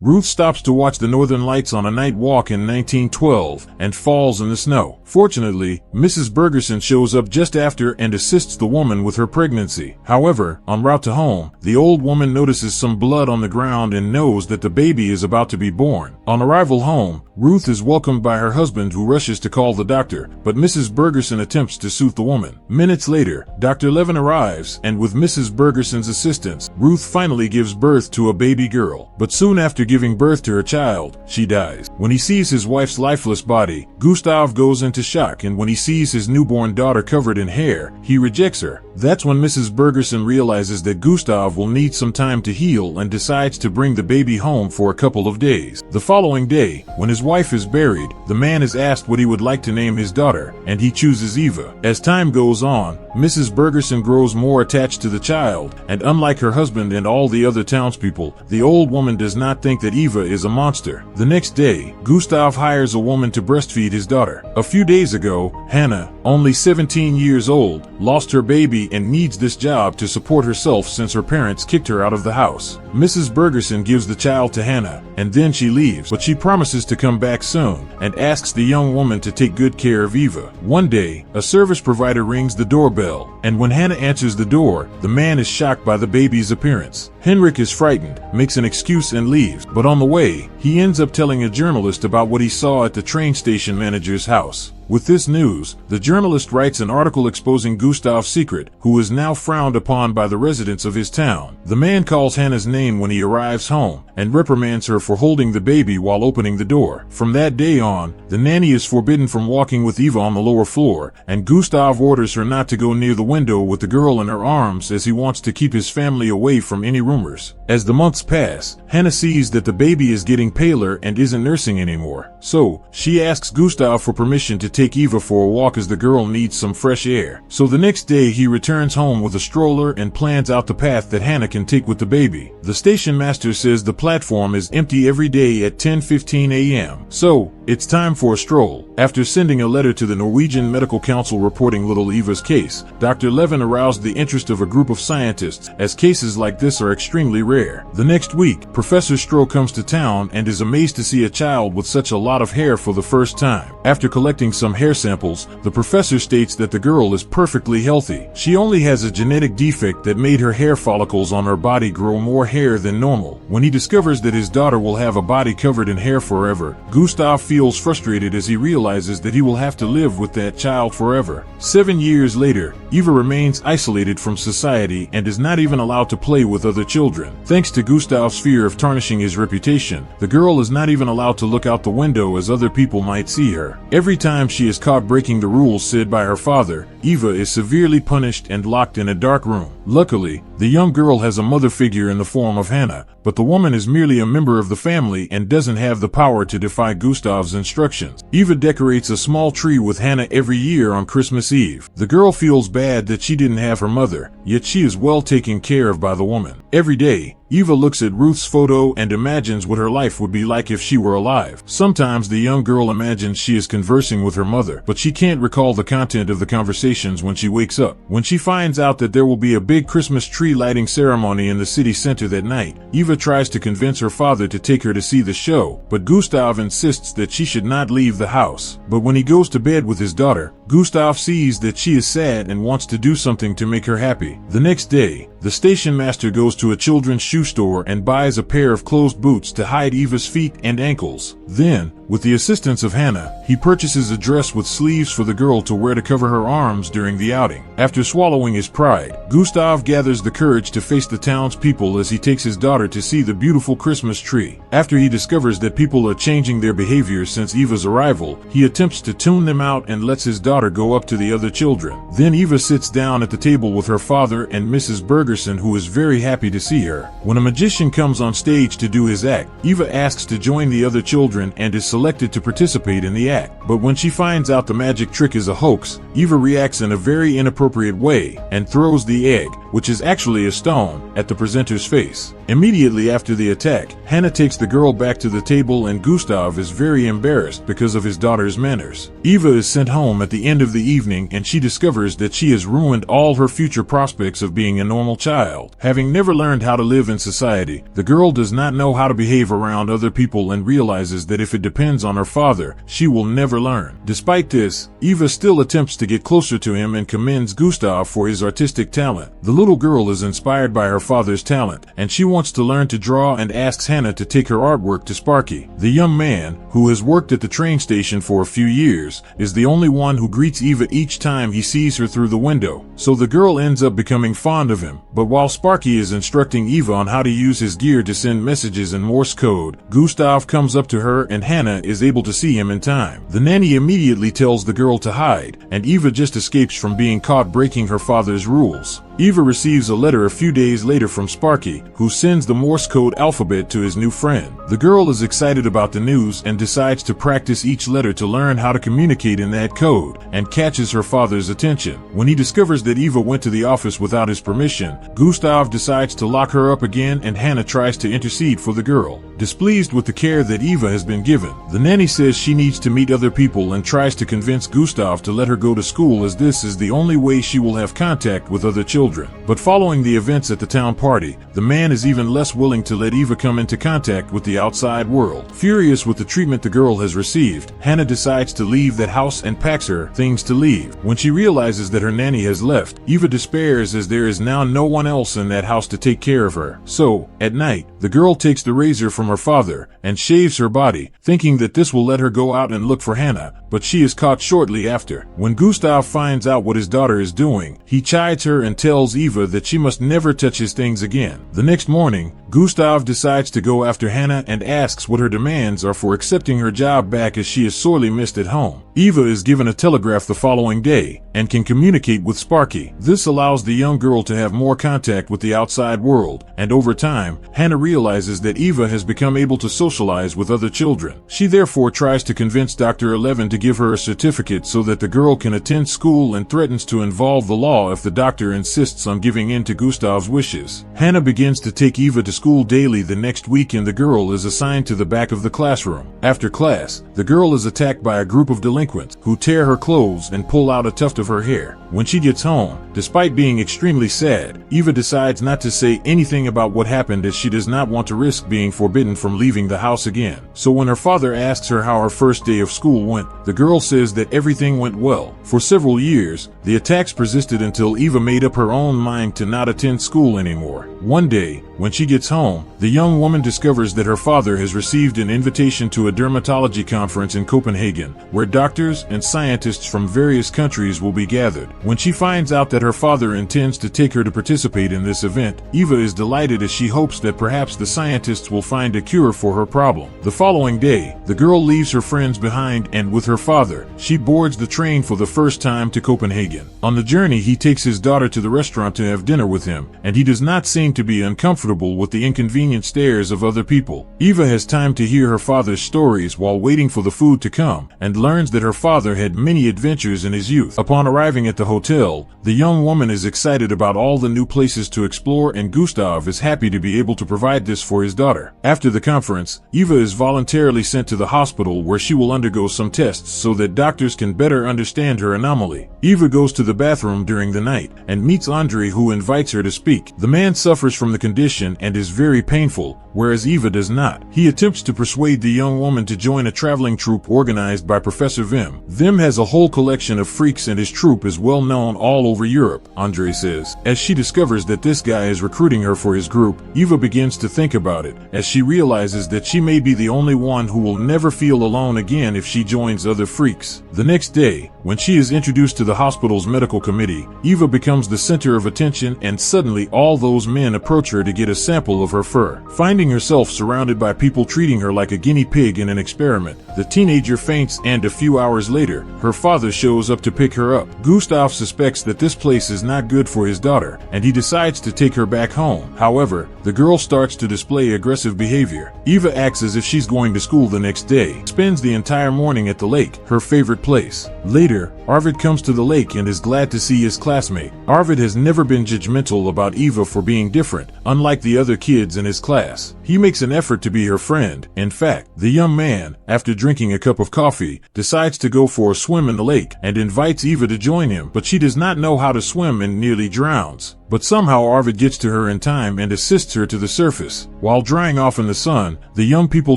Ruth stops to watch the northern lights on a night walk in 1912 and falls in the snow. Fortunately, Mrs. Bergerson shows up just after and assists the woman with her pregnancy. However, en route to home, the old woman notices some blood on the ground and knows that the baby is about to be born. On arrival home, Ruth is welcomed by her husband, who rushes to call the doctor, but Mrs. Bergerson attempts to soothe the woman. Minutes later, Dr. Levin arrives, and with Mrs. Bergerson's assistance, Ruth finally gives birth to a baby girl. But soon after giving birth to her child, she dies. When he sees his wife's lifeless body, Gustav goes into shock, and when he sees his newborn daughter covered in hair, he rejects her. That's when Mrs. Bergerson realizes that Gustav will need some time to heal and decides to bring the baby home for a couple of days. The following day, when his wife is buried, the man is asked what he would like to name his daughter, and he chooses Eva. As time goes on, Mrs. Bergerson grows more attached to the child, and unlike her husband and all the other townspeople, the old woman does not think that Eva is a monster. The next day, Gustav hires a woman to breastfeed his daughter. A few days ago, Hannah, only 17 years old, lost her baby and needs this job to support herself since her parents kicked her out of the house. Mrs. Bergerson gives the child to Hannah, and then she leaves, but she promises to come back soon and asks the young woman to take good care of Eva. One day, a service provider rings the doorbell, and when Hannah answers the door, the man is shocked by the baby's appearance. Henrik is frightened, makes an excuse and leaves, but on the way, he ends up telling a journalist about what he saw at the train station manager's house. With this news, the journalist writes an article exposing Gustav's secret, who is now frowned upon by the residents of his town. The man calls Hannah's name when he arrives home, and reprimands her for holding the baby while opening the door. From that day on, the nanny is forbidden from walking with Eva on the lower floor, and Gustav orders her not to go near the window with the girl in her arms, as he wants to keep his family away from any rumors. As the months pass, Hannah sees that the baby is getting paler and isn't nursing anymore, so she asks Gustav for permission to take Eva for a walk, as the girl needs some fresh air. So the next day he returns home with a stroller and plans out the path that Hannah can take with the baby. The station master says the platform is empty every day at 10:15 a.m. So it's time for a stroll. After sending a letter to the Norwegian Medical Council reporting little Eva's case, Dr. Levin aroused the interest of a group of scientists, as cases like this are extremely rare. The next week, Professor Stroh comes to town and is amazed to see a child with such a lot of hair for the first time. After collecting some hair samples, the professor states that the girl is perfectly healthy. She only has a genetic defect that made her hair follicles on her body grow more hair than normal. When he discovers that his daughter will have a body covered in hair forever, Gustav feels frustrated as he realizes that he will have to live with that child forever. 7 years later, Eva remains isolated from society and is not even allowed to play with other children. Thanks to Gustav's fear of tarnishing his reputation, the girl is not even allowed to look out the window as other people might see her. Every time she is caught breaking the rules set by her father, Eva is severely punished and locked in a dark room. Luckily, the young girl has a mother figure in the form of Hannah, but the woman is merely a member of the family and doesn't have the power to defy Gustav's instructions. Eva decorates a small tree with Hannah every year on Christmas Eve. The girl feels bad that she didn't have her mother, yet she is well taken care of by the woman. Every day, Eva looks at Ruth's photo and imagines what her life would be like if she were alive. Sometimes the young girl imagines she is conversing with her mother, but she can't recall the content of the conversations when she wakes up. When she finds out that there will be a big Christmas tree lighting ceremony in the city center that night, Eva tries to convince her father to take her to see the show, but Gustav insists that she should not leave the house. But when he goes to bed with his daughter, Gustav sees that she is sad and wants to do something to make her happy. The next day, the station master goes to a children's shoe store and buys a pair of closed boots to hide Eva's feet and ankles. Then, with the assistance of Hannah, he purchases a dress with sleeves for the girl to wear to cover her arms during the outing. After swallowing his pride, Gustav gathers the courage to face the townspeople as he takes his daughter to see the beautiful Christmas tree. After he discovers that people are changing their behavior since Eva's arrival, he attempts to tune them out and lets his daughter go up to the other children. Then Eva sits down at the table with her father and Mrs. Bergerson, who is very happy to see her. When a magician comes on stage to do his act, Eva asks to join the other children and is selected to participate in the act. But when she finds out the magic trick is a hoax, Eva reacts in a very inappropriate way and throws the egg, which is actually a stone, at the presenter's face. Immediately after the attack, Hannah takes the girl back to the table and Gustav is very embarrassed because of his daughter's manners. Eva is sent home at the end of the evening and she discovers that she has ruined all her future prospects of being a normal child. Having never learned how to live in society, the girl does not know how to behave around other people and realizes that if it depends on her father, she will never learn. Despite this, Eva still attempts to get closer to him and commends Gustav for his artistic talent. The little girl is inspired by her father's talent, and she wants to learn to draw and asks Hannah to take her artwork to Sparky. The young man, who has worked at the train station for a few years, is the only one who greets Eva each time he sees her through the window, so the girl ends up becoming fond of him. But while Sparky is instructing Eva on how to use his gear to send messages in Morse code, Gustav comes up to her and Hannah is able to see him in time. The nanny immediately tells the girl to hide, and Eva just escapes from being caught breaking her father's rules. Eva receives a letter a few days later from Sparky, who sends the Morse code alphabet to his new friend. The girl is excited about the news and decides to practice each letter to learn how to communicate in that code, and catches her father's attention. When he discovers that Eva went to the office without his permission, Gustav decides to lock her up again and Hannah tries to intercede for the girl. Displeased with the care that Eva has been given, the nanny says she needs to meet other people and tries to convince Gustav to let her go to school as this is the only way she will have contact with other children. But following the events at the town party, the man is even less willing to let Eva come into contact with the outside world. Furious with the treatment the girl has received, Hannah decides to leave that house and packs her things to leave. When she realizes that her nanny has left, Eva despairs as there is now no one else in that house to take care of her. So, at night, the girl takes the razor from her father and shaves her body, thinking that this will let her go out and look for Hannah, but she is caught shortly after. When Gustav finds out what his daughter is doing, he chides her and tells Eva that she must never touch his things again. The next morning, Gustav decides to go after Hannah and asks what her demands are for accepting her job back as she is sorely missed at home. Eva is given a telegraph the following day and can communicate with Sparky. This allows the young girl to have more contact with the outside world, and over time, Hannah realizes that Eva has become able to socialize with other children. She therefore tries to convince Dr. Eleven to give her a certificate so that the girl can attend school and threatens to involve the law if the doctor insists on giving in to Gustav's wishes. Hannah begins to take Eva to school daily the next week and the girl is assigned to the back of the classroom. After class, the girl is attacked by a group of delinquents who tear her clothes and pull out a tuft of her hair. When she gets home, despite being extremely sad, Eva decides not to say anything about what happened as she does not want to risk being forbidden from leaving the house again. So when her father asks her how her first day of school went, the girl says that everything went well. For several years, the attacks persisted until Eva made up her own mind to not attend school anymore. One day, when she gets home, the young woman discovers that her father has received an invitation to a dermatology conference in Copenhagen, where doctors and scientists from various countries will be gathered. When she finds out that her father intends to take her to participate in this event, Eva is delighted as she hopes that perhaps the scientists will find a cure for her problem. The following day, the girl leaves her friends behind and with her father, she boards the train for the first time to Copenhagen. On the journey, he takes his daughter to the restaurant to have dinner with him, and he does not seem to be uncomfortable with the inconvenient stares of other people. Eva has time to hear her father's stories while waiting for the food to come, and learns that her father had many adventures in his youth. Upon arriving at the hotel, the young woman is excited about all the new places to explore and Gustav is happy to be able to provide this for his daughter. After the conference, Eva is voluntarily sent to the hospital where she will undergo some tests so that doctors can better understand her anomaly. Eva goes to the bathroom during the night and meets Andre, who invites her to speak. The man suffers from the condition and is very painful, whereas Eva does not. He attempts to persuade the young woman to join a traveling troupe organized by Professor Vim. Vim has a whole collection of freaks and his troupe is well known all over Europe, Andre says. As she discovers that this guy is recruiting her for his group, Eva begins to think about it, as she realizes that she may be the only one who will never feel alone again if she joins other freaks. The next day, when she is introduced to the hospital's medical committee, Eva becomes the center of attention and suddenly all those men approach her to get a sample of her fur. Finding herself surrounded by people treating her like a guinea pig in an experiment, the teenager faints and a few hours later, her father shows up to pick her up. Gustav suspects that this place is not good for his daughter, and he decides to take her back home. However, the girl starts to display aggressive behavior. Eva acts as if she's going to school the next day, spends the entire morning at the lake, her favorite place. Later, Arvid comes to the lake and is glad to see his classmate. Arvid has never been judgmental about Eva for being different, unlike the other kids in his class. He makes an effort to be her friend. In fact, the young man, after drinking a cup of coffee, decides to go for a swim in the lake and invites Eva to join him, but she does not know how to swim and nearly drowns. But somehow Arvid gets to her in time and assists her to the surface. While drying off in the sun, the young people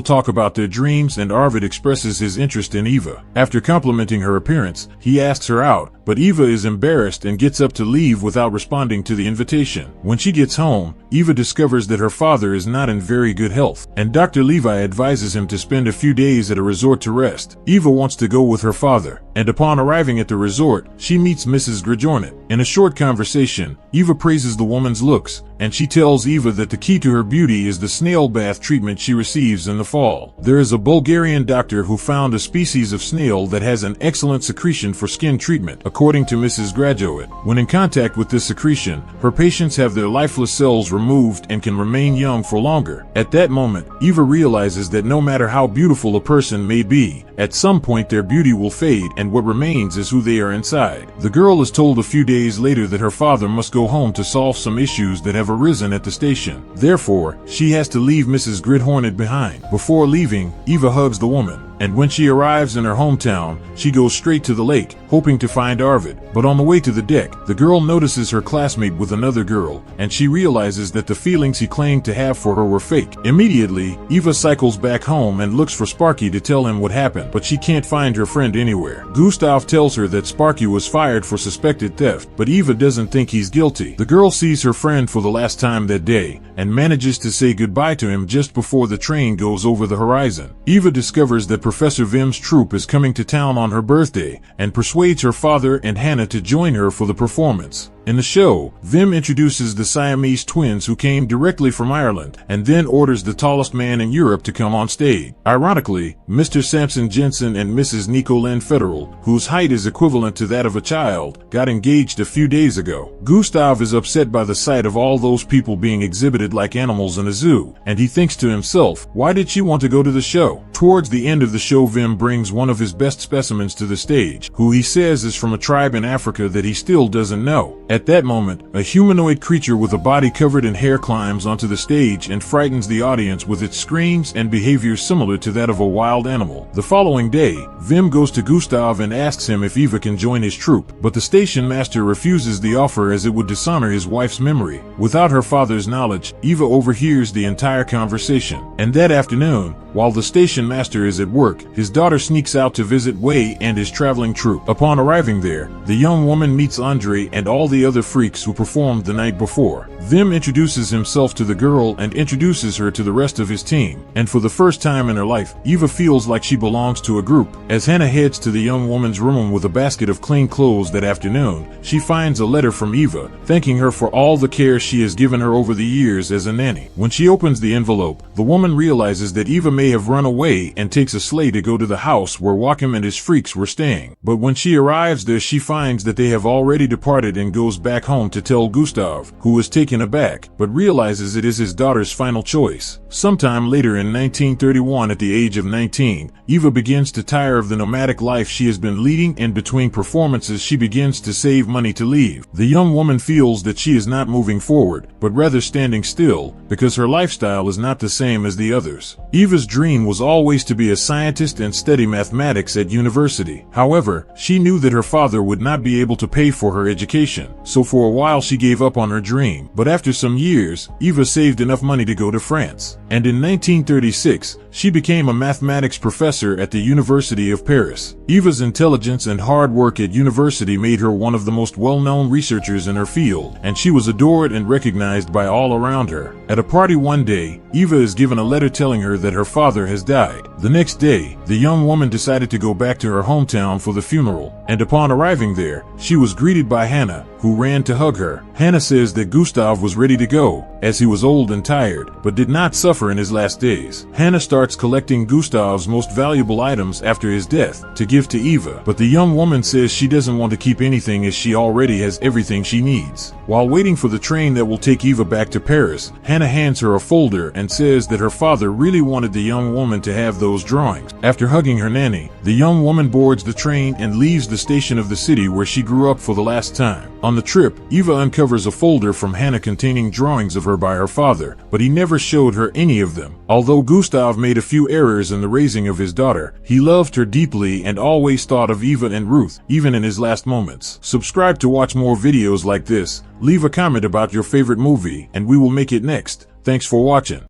talk about their dreams and Arvid expresses his interest in Eva. After complimenting her appearance, he asks her out, but Eva is embarrassed and gets up to leave without responding to the invitation. When she gets home, Eva discovers that her father is not in very good health, and Dr. Levi advises him to spend a few days at a resort to rest. Eva wants to go with her father, and upon arriving at the resort, she meets Mrs. Grajornet. In a short conversation, Eva praises the woman's looks, and she tells Eva that the key to her beauty is the snail bath treatment she receives in the fall. There is a Bulgarian doctor who found a species of snail that has an excellent secretion for skin treatment, according to Mrs. Grajornet. When in contact with this secretion, her patients have their lifeless cells removed and can remain young for longer. At that moment, Eva realizes that no matter how beautiful a person may be, at some point their beauty will fade and what remains is who they are inside. The girl is told a few days later that her father must go home to solve some issues that have arisen at the station. Therefore, she has to leave Mrs. Grithornet behind. Before leaving, Eva hugs the woman, and when she arrives in her hometown, she goes straight to the lake, hoping to find Arvid. But on the way to the deck, the girl notices her classmate with another girl, and she realizes that the feelings he claimed to have for her were fake. Immediately, Eva cycles back home and looks for Sparky to tell him what happened, but she can't find her friend anywhere. Gustav tells her that Sparky was fired for suspected theft, but Eva doesn't think he's guilty. The girl sees her friend for the last time that day, and manages to say goodbye to him just before the train goes over the horizon. Eva discovers that Professor Vim's troupe is coming to town on her birthday, and persuades her father and Hannah to join her for the performance. In the show, Vim introduces the Siamese twins who came directly from Ireland, and then orders the tallest man in Europe to come on stage. Ironically, Mr. Samson Jensen and Mrs. Nicolene Federal, whose height is equivalent to that of a child, got engaged a few days ago. Gustav is upset by the sight of all those people being exhibited like animals in a zoo, and he thinks to himself, why did she want to go to the show? Towards the end of the show, Vim brings one of his best specimens to the stage, who he says is from a tribe in Africa that he still doesn't know. At that moment, a humanoid creature with a body covered in hair climbs onto the stage and frightens the audience with its screams and behavior similar to that of a wild animal. The following day, Vim goes to Gustav and asks him if Eva can join his troupe, but the station master refuses the offer as it would dishonor his wife's memory. Without her father's knowledge, Eva overhears the entire conversation, and that afternoon, while the station master is at work, his daughter sneaks out to visit Way and his traveling troupe. Upon arriving there, the young woman meets Andre and all the other freaks who performed the night before. Vim introduces himself to the girl and introduces her to the rest of his team, and for the first time in her life, Eva feels like she belongs to a group. As Hannah heads to the young woman's room with a basket of clean clothes that afternoon, she finds a letter from Eva, thanking her for all the care she has given her over the years as a nanny. When she opens the envelope, the woman realizes that Eva may have run away and takes a sleigh to go to the house where Joachim and his freaks were staying. But when she arrives there, she finds that they have already departed and goes back home to tell Gustav, who is taken aback, but realizes it is his daughter's final choice. Sometime later in 1931, at the age of 19, Eva begins to tire of the nomadic life she has been leading, and between performances she begins to save money to leave. The young woman feels that she is not moving forward, but rather standing still, because her lifestyle is not the same as the others. Eva's dream was always to be a scientist and study mathematics at university. However, she knew that her father would not be able to pay for her education, so for a while she gave up on her dream. But after some years, Eva saved enough money to go to France, and in 1936, she became a mathematics professor at the University of Paris. Eva's intelligence and hard work at university made her one of the most well-known researchers in her field, and she was adored and recognized by all around her. At a party one day, Eva is given a letter telling her that her father has died. The next day, the young woman decided to go back to her hometown for the funeral, and upon arriving there, she was greeted by Hannah, who ran to hug her. Hannah says that Gustav was ready to go, as he was old and tired, but did not suffer in his last days. Hannah starts starts collecting Gustav's most valuable items after his death to give to Eva, but the young woman says she doesn't want to keep anything as she already has everything she needs. While waiting for the train that will take Eva back to Paris, Hannah hands her a folder and says that her father really wanted the young woman to have those drawings. After hugging her nanny, the young woman boards the train and leaves the station of the city where she grew up for the last time. On the trip, Eva uncovers a folder from Hannah containing drawings of her by her father, but he never showed her any of them. Although Gustav made a few errors in the raising of his daughter, he loved her deeply and always thought of Eva and Ruth, even in his last moments. Subscribe to watch more videos like this, leave a comment about your favorite movie, and we will make it next. Thanks for watching.